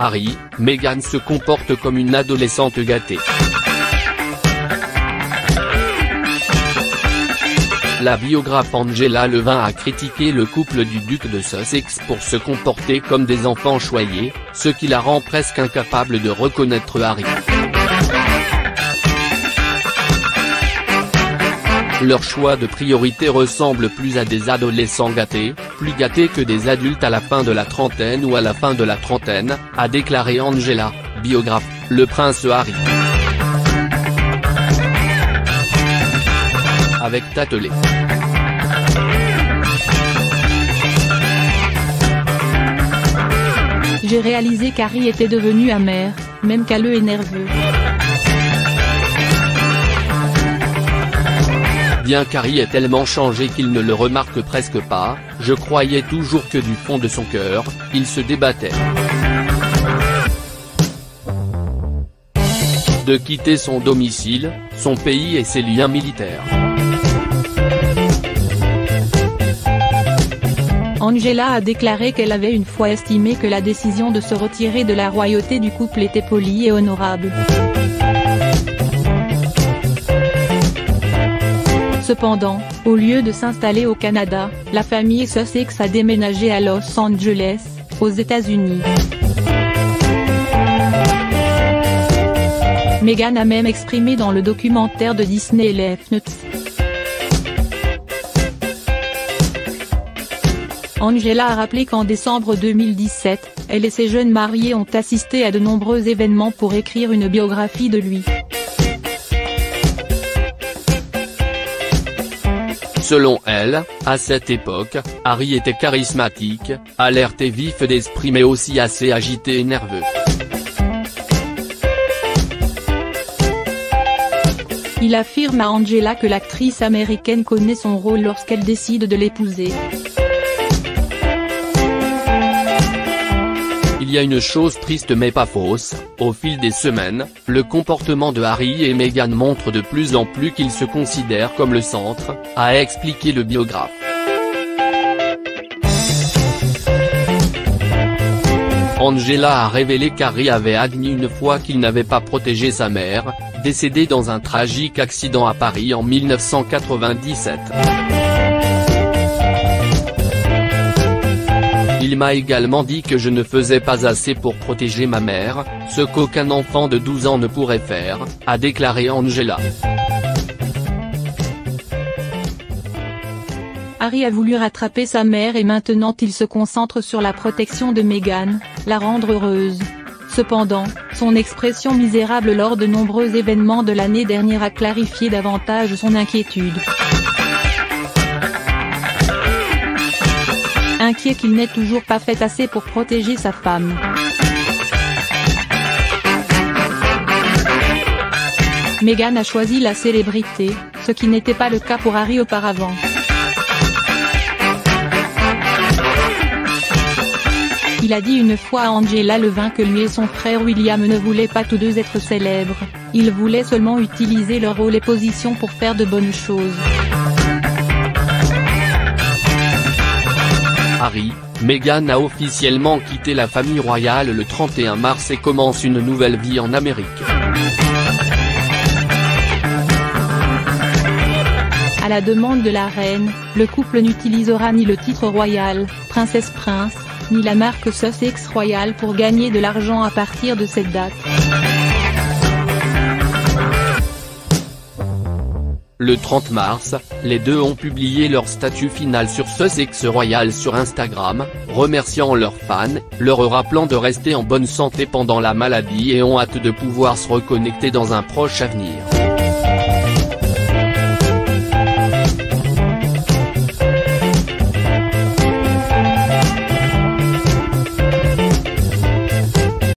Harry, Meghan se comporte comme une adolescente gâtée. La biographe Angela Levin a critiqué le couple du duc de Sussex pour se comporter comme des enfants choyés, ce qui la rend presque incapable de reconnaître Harry. Leur choix de priorité ressemble plus à des adolescents gâtés, plus gâtés que des adultes à la fin de la trentaine ou à la fin de la trentaine, a déclaré Angela, biographe, le prince Harry. Avec tâtelet. J'ai réalisé qu'Harry était devenu amer, même caleux et nerveux. Bien qu'Harry ait tellement changé qu'il ne le remarque presque pas, je croyais toujours que du fond de son cœur, il se débattait de quitter son domicile, son pays et ses liens militaires. Angela a déclaré qu'elle avait une fois estimé que la décision de se retirer de la royauté du couple était polie et honorable. Cependant, au lieu de s'installer au Canada, la famille Sussex a déménagé à Los Angeles, aux États-Unis. Meghan a même exprimé dans le documentaire de Disney Left Notes. Angela a rappelé qu'en décembre 2017, elle et ses jeunes mariés ont assisté à de nombreux événements pour écrire une biographie de lui. Selon elle, à cette époque, Harry était charismatique, alerte et vif d'esprit mais aussi assez agité et nerveux. Il affirme à Angela que l'actrice américaine connaît son rôle lorsqu'elle décide de l'épouser. Il y a une chose triste mais pas fausse, au fil des semaines, le comportement de Harry et Meghan montre de plus en plus qu'ils se considèrent comme le centre, a expliqué le biographe. Angela a révélé qu'Harry avait admis une fois qu'il n'avait pas protégé sa mère, décédée dans un tragique accident à Paris en 1997. Il m'a également dit que je ne faisais pas assez pour protéger ma mère, ce qu'aucun enfant de 12 ans ne pourrait faire, a déclaré Angela. Harry a voulu rattraper sa mère et maintenant il se concentre sur la protection de Meghan, la rendre heureuse. Cependant, son expression misérable lors de nombreux événements de l'année dernière a clarifié davantage son inquiétude. Inquiet qu'il n'ait toujours pas fait assez pour protéger sa femme. Meghan a choisi la célébrité, ce qui n'était pas le cas pour Harry auparavant. Il a dit une fois à Angela Levin que lui et son frère William ne voulaient pas tous deux être célèbres, ils voulaient seulement utiliser leur rôle et position pour faire de bonnes choses. Harry, Meghan a officiellement quitté la famille royale le 31 mars et commence une nouvelle vie en Amérique. À la demande de la reine, le couple n'utilisera ni le titre royal, princesse-prince, ni la marque Sussex Royal pour gagner de l'argent à partir de cette date. Le 30 mars, les deux ont publié leur statut final sur Sussex Royal sur Instagram, remerciant leurs fans, leur rappelant de rester en bonne santé pendant la maladie et ont hâte de pouvoir se reconnecter dans un proche avenir.